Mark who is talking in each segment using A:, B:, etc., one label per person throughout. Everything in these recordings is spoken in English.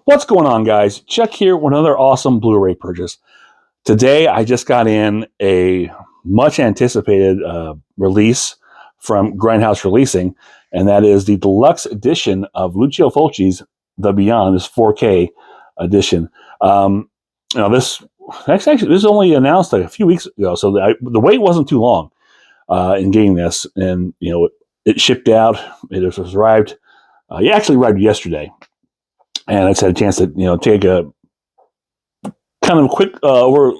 A: What's going on, guys? Chuck here with another awesome Blu-ray purchase. Today, I just got in a much anticipated release from Grindhouse Releasing, and that is the deluxe edition of Lucio Fulci's The Beyond, this 4K edition. This was only announced like a few weeks ago, so the wait wasn't too long in getting this, and it shipped out. It was arrived. It actually arrived yesterday. And I just had a chance to, take a kind of quick overlook,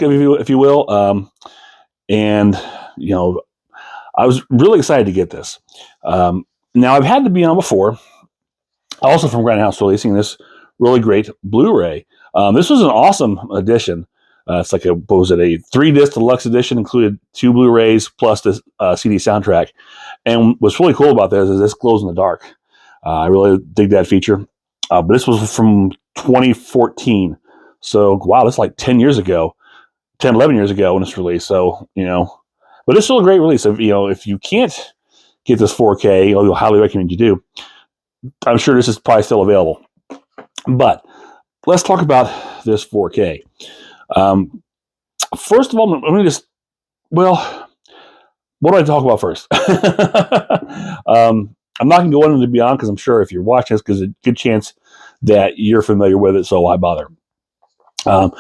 A: if you will. And I was really excited to get this. Now, I've had the Beyond before, also from Grindhouse Releasing, this really great Blu-ray. This was an awesome edition. It's like a 3-disc deluxe edition, included 2 Blu-rays plus this CD soundtrack. And what's really cool about this is this glows in the dark. I really dig that feature. But this was from 2014. So, wow, that's like 11 years ago when it's released. So, but it's still a great release. If you can't get this 4K, I'll highly recommend you do. I'm sure this is probably still available. But let's talk about this 4K. First of all, let me what do I talk about first? I'm not going to go into the Beyond because I'm sure if you're watching this, because there's a good chance that you're familiar with it, so why bother? I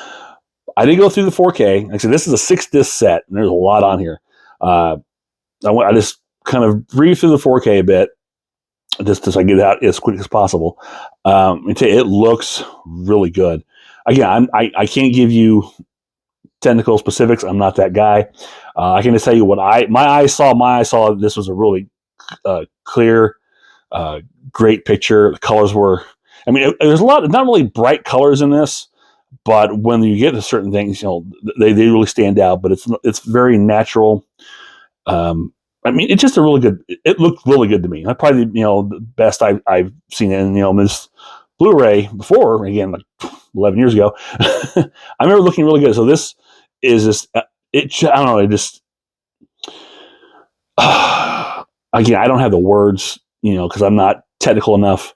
A: did go through the 4K. Like I said, this is a 6-disc set, and there's a lot on here. I just kind of breathe through the 4K a bit, just so I get it out as quick as possible. It looks really good. Again, I can't give you technical specifics. I'm not that guy. I can just tell you what my eyes saw. My eyes saw this was a really clear, great picture. The colors were, there's a lot, not really bright colors in this, but when you get to certain things, they really stand out, but it's very natural. It's just it looked really good to me. That's probably, the best I've seen it. And, this Blu-ray before, again, like 11 years ago, I remember looking really good. So this is just, I don't know, again, I don't have the words, because I'm not technical enough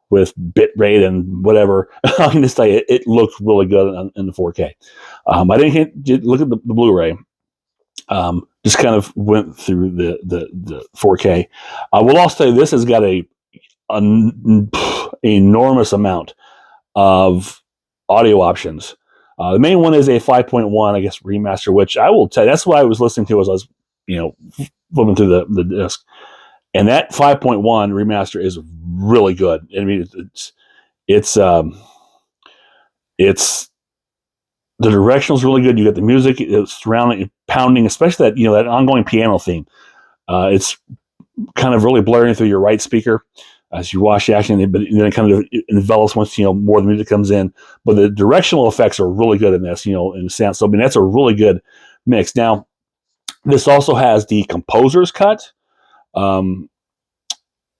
A: with bit rate and whatever. I can just tell you, it looked really good in the 4K. I didn't look at the Blu-ray. Just kind of went through the 4K. I will also say this has got an enormous amount of audio options. The main one is a 5.1, I guess, remaster, which I will tell you, that's what I was listening to as I was, flipping through the disc. And that 5.1 remaster is really good. It's the directional's really good. You got the music, it's surrounding, pounding, especially that ongoing piano theme. It's kind of really blaring through your right speaker as you watch the action, but then it kind of envelops once more of the music comes in. But the directional effects are really good in this, in the sound. So that's a really good mix. Now, this also has the composer's cut from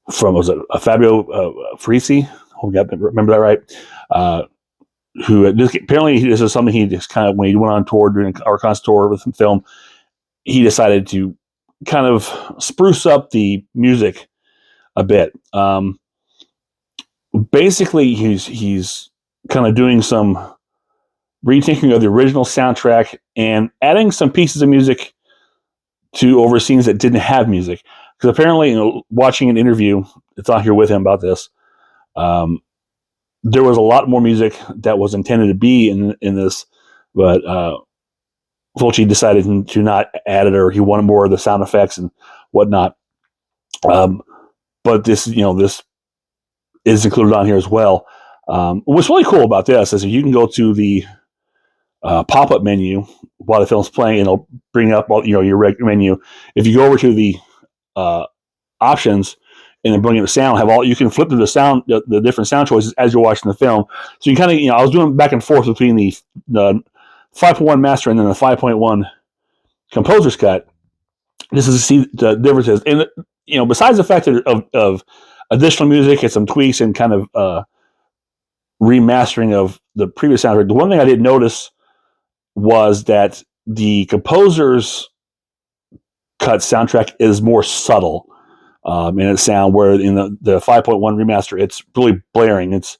A: Fabio Fulci. Remember that right? Who apparently this is something he just kind of, when he went on tour during our concert tour with film, he decided to kind of spruce up the music a bit. Basically, he's kind of doing some rethinking of the original soundtrack and adding some pieces of music to over scenes that didn't have music. Because apparently, watching an interview, it's on here with him about this, there was a lot more music that was intended to be in this, but Fulci decided to not add it, or he wanted more of the sound effects and whatnot. But this is included on here as well. What's really cool about this is you can go to the pop-up menu while the film's playing, and it'll bring up all, your regular menu. If you go over to the options and then bring in the sound, you can flip through the sound, the different sound choices as you're watching the film. So you kind of, I was doing back and forth between the 5.1 master and then the 5.1 composer's cut. This is to see the differences. And, besides the fact of additional music and some tweaks and kind of remastering of the previous soundtrack, the one thing I did notice was that the composer's cut soundtrack is more subtle. and its sound. Where in the 5.1 remaster, it's really blaring. It's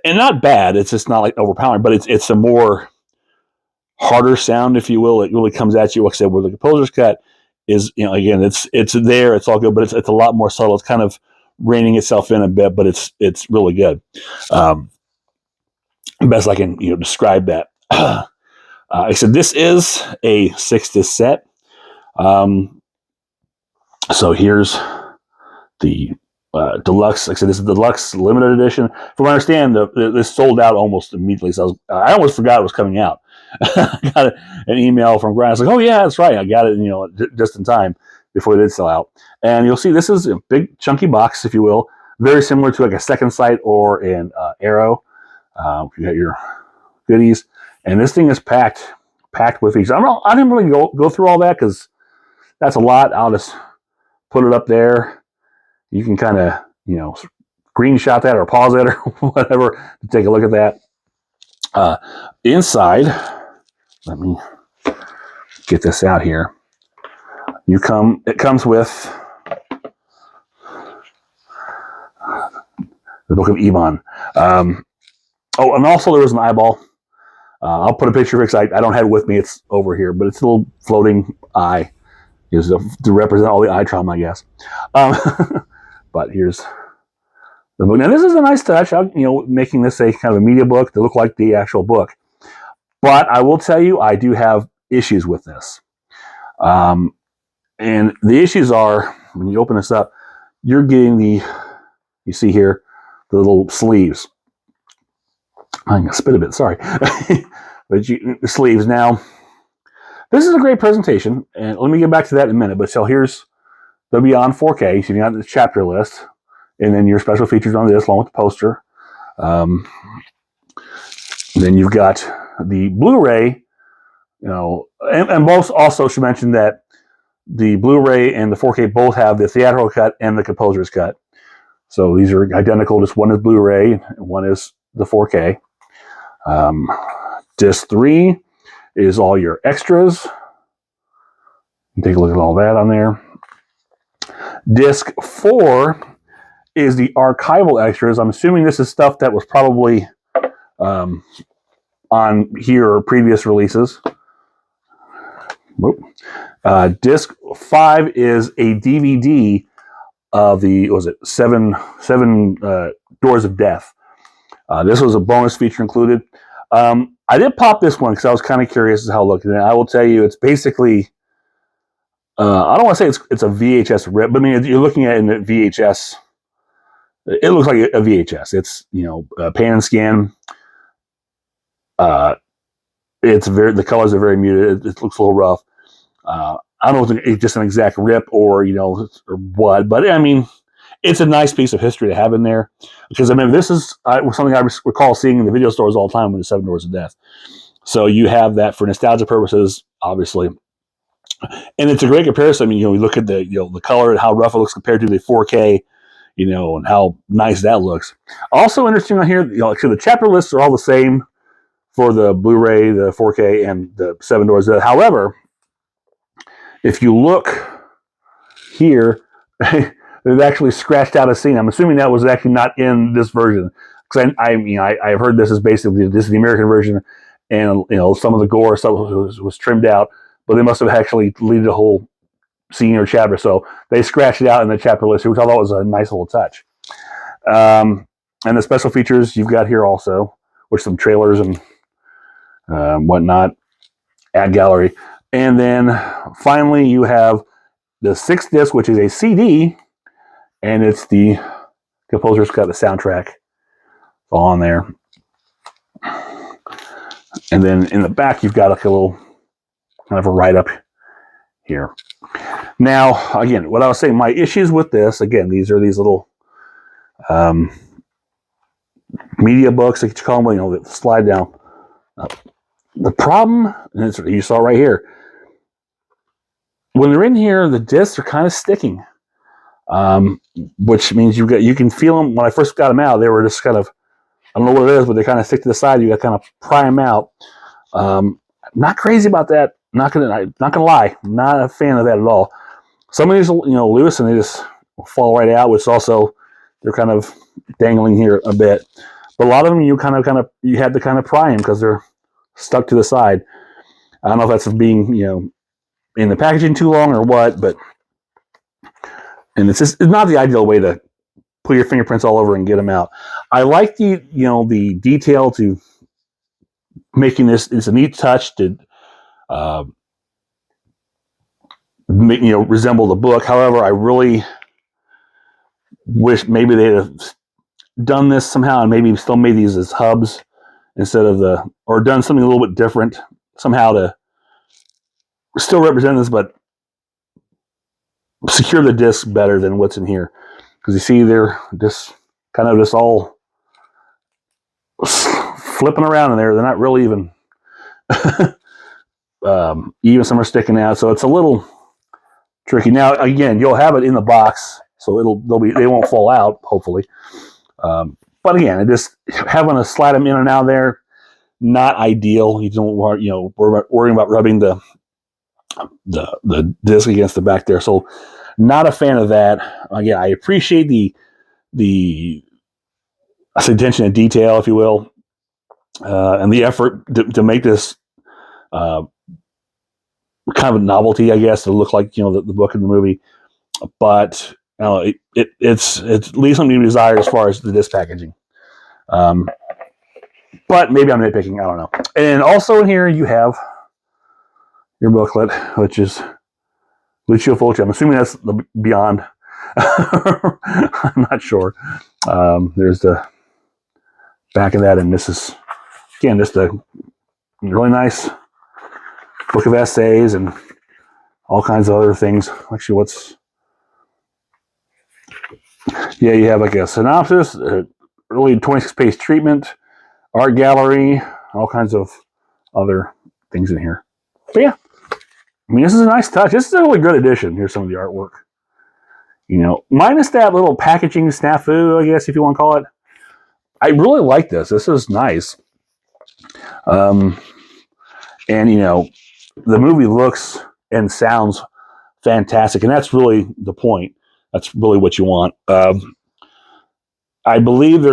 A: and not bad. It's just not like overpowering, but it's a more harder sound, if you will. It really comes at you. Like I said, where the composer's cut is, again, it's there, it's all good, but it's a lot more subtle. It's kind of reining itself in a bit, but it's really good. Best I can describe that. Like I said, this is a 6-disc set. So here's the Deluxe. Like I said, this is the Deluxe limited edition. From what I understand, this sold out almost immediately. So I almost forgot it was coming out. I got an email from Brian. I was like, "Oh yeah, that's right. I got it. Just in time before it did sell out." And you'll see this is a big chunky box, if you will, very similar to like a Second Sight or an Arrow. You got your goodies, and this thing is packed with these. I didn't really go through all that because that's a lot. I'll just put it up there. You can kind of screenshot that or pause it or whatever to take a look at that. Inside, let me get this out here. It comes with the Book of Ivan. And also there was an eyeball. I'll put a picture of it because I don't have it with me. It's over here, but it's a little floating eye. Is to represent all the eye trauma, I guess. But here's the book. Now this is a nice touch. Making this a kind of a media book to look like the actual book. But I will tell you, I do have issues with this. And the issues are, when you open this up, you're getting you see here, the little sleeves. I'm going to spit a bit, sorry. But the sleeves. Now, this is a great presentation, and let me get back to that in a minute. But so here's the Beyond 4K. So you got the chapter list, and then your special features on this, along with the poster. Then you've got the Blu-ray, and both also should mention that the Blu-ray and the 4K both have the theatrical cut and the composer's cut. So these are identical. Just one is Blu-ray and one is the 4K. Disc 3 is all your extras. Take a look at all that on there. Disc 4 is the archival extras. I'm assuming this is stuff that was probably on here or previous releases. Disc 5 is a DVD of the, Seven Doors of Death. This was a bonus feature included. I did pop this one because I was kind of curious as to how it looked. And I will tell you, it's basically, I don't want to say it's a VHS rip, but I mean, you're looking at it in the VHS. It looks like a VHS. It's, pan and scan. The colors are very muted. It looks a little rough. I don't know if it's just an exact rip or what, but I mean, it's a nice piece of history to have in there because this is something I recall seeing in the video stores all the time with the Seven Doors of Death. So you have that for nostalgia purposes, obviously, and it's a great comparison. You look at the color and how rough it looks compared to the 4K, and how nice that looks. Also interesting on here, so the chapter lists are all the same for the Blu-ray, the 4K, and the Seven Doors of Death. However, if you look here, they've actually scratched out a scene. I'm assuming that was actually not in this version because I've heard this is basically the American version, and some of the gore stuff was trimmed out, but they must have actually deleted a whole scene or chapter, so they scratched it out in the chapter list, which I thought was a nice little touch. And the special features you've got here also, with some trailers and whatnot, ad gallery. And then finally you have the 6th disc, which is a CD, and it's the composer's cut, the soundtrack all on there. And then in the back you've got like a little kind of a write-up here. Now, again, what I was saying, my issues with this, again, these are these little media books, like you call them, that slide down. The problem, and you saw right here, when they're in here, the discs are kind of sticking, which means you can feel them. When I first got them out, they were just kind of, I don't know what it is, but they kind of stick to the side. You got to kind of pry them out. Not crazy about that. Not gonna lie, I'm not a fan of that at all. Some of these, loose, and they just fall right out, which also they're kind of dangling here a bit. But a lot of them you you had to kind of pry them because they're stuck to the side. I don't know if that's being in the packaging too long or what, but and it's not the ideal way to put your fingerprints all over and get them out. I like the detail to making this. It's a neat touch to uh, resemble the book. However, I really wish maybe they'd have done this somehow and maybe still made these as hubs instead of or done something a little bit different somehow to still represent this, but secure the disc better than what's in here. Because you see they're just kind of just all flipping around in there. They're not really even even some are sticking out, so it's a little tricky. Now again, you'll have it in the box, so they won't fall out, hopefully. But again, it just having to slide them in and out there, not ideal. You don't want worrying about rubbing the disc against the back there. So not a fan of that. Again, I appreciate the attention to detail, if you will, and the effort to make this kind of a novelty, I guess, to look like the book and the movie. But it leaves something to be desired as far as the disc packaging. But maybe I'm nitpicking. I don't know. And also in here you have your booklet, which is Lucio Fulci. I'm assuming that's the Beyond. I'm not sure. There's the back of that, and this is again just a really nice book of essays and all kinds of other things. Actually, you have like a synopsis, early 26-page treatment, art gallery, all kinds of other things in here. But yeah, I mean, this is a nice touch. This is a really good edition. Here's some of the artwork. Minus that little packaging snafu, I guess, if you want to call it. I really like this. This is nice. And, the movie looks and sounds fantastic. And that's really the point. That's really what you want. I believe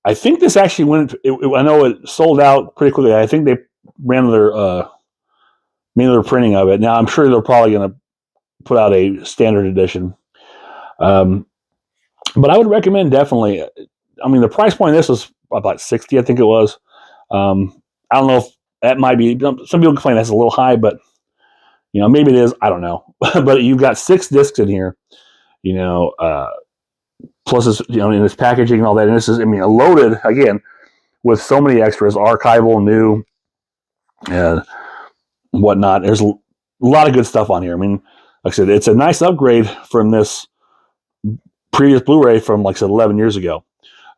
A: I think this actually went, I know it sold out pretty quickly. I think they ran their printing of it. Now, I'm sure they're probably going to put out a standard edition. But I would recommend definitely, I mean, the price point of this was about 60, I think it was. I don't know if that might be, some people complain that's a little high, but, maybe it is. I don't know. But you've got 6 discs in here, plus this, in this packaging and all that. And this is, loaded, again, with so many extras, archival, new, and whatnot. There's a lot of good stuff on here. I mean, like I said, it's a nice upgrade from this previous Blu-ray from, like I said, 11 years ago,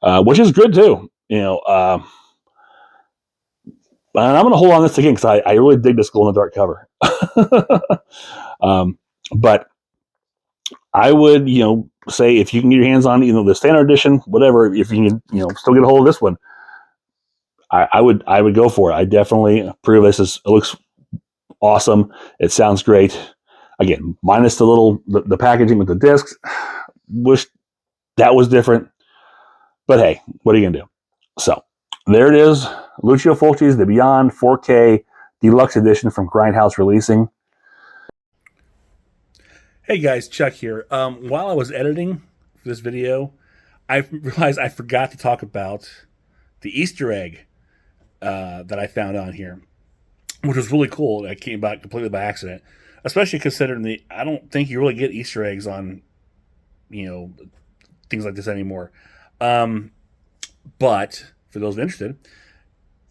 A: which is good too. And I'm going to hold on to this again because I really dig this glow-in-the-dark cover. But I would, say if you can get your hands on, the standard edition, whatever, if you can, still get a hold of this one, I would go for it. I definitely approve this. It looks awesome. It sounds great. Again, minus the packaging with the discs. Wish that was different. But hey, what are you going to do? So there it is. Lucio Fulci's The Beyond 4K Deluxe Edition from Grindhouse Releasing. Hey guys, Chuck here. While I was editing this video, I realized I forgot to talk about the Easter egg that I found on here, which was really cool. I came about completely by accident, especially considering I don't think you really get Easter eggs on, things like this anymore. But for those interested,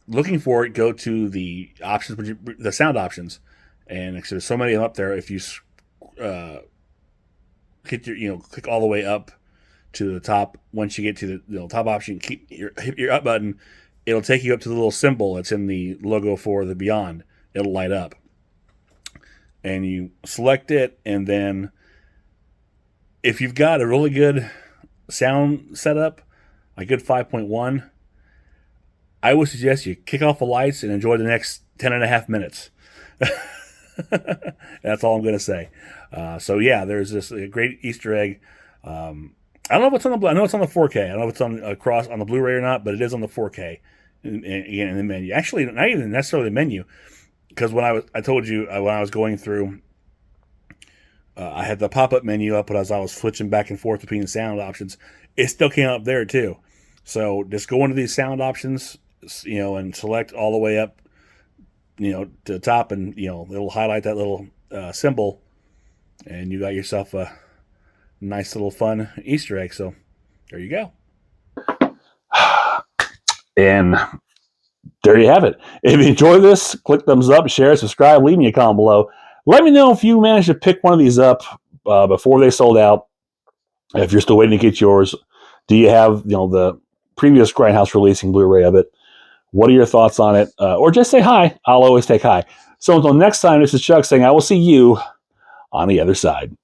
A: looking for it, go to the options, the sound options, and there's so many of them up there. If you click all the way up to the top, once you get to the top option, hit your up button, it'll take you up to the little symbol that's in the logo for the Beyond. It'll light up, and you select it, and then if you've got a really good sound setup, a good 5.1, I would suggest you kick off the lights and enjoy the next 10 and a half minutes. That's all I'm going to say. So yeah, there's this great Easter egg I don't know if it's on the. I know it's on the 4K. I don't know if it's on across on the Blu-ray or not, but it is on the 4K. Again, in the menu. Actually, not even necessarily the menu, because I told you when I was going through, I had the pop-up menu up, but as I was switching back and forth between the sound options, it still came up there too. So just go into these sound options, and select all the way up, to the top, and it'll highlight that little symbol, and you got yourself a nice little fun Easter egg. So there you go. And there you have it. If you enjoy this, click thumbs up, share, subscribe, leave me a comment below. Let me know if you managed to pick one of these up before they sold out. If you're still waiting to get yours, do you have the previous Grindhouse releasing Blu-ray of it? What are your thoughts on it? Or just say hi. I'll always take hi. So until next time, this is Chuck saying I will see you on the other side.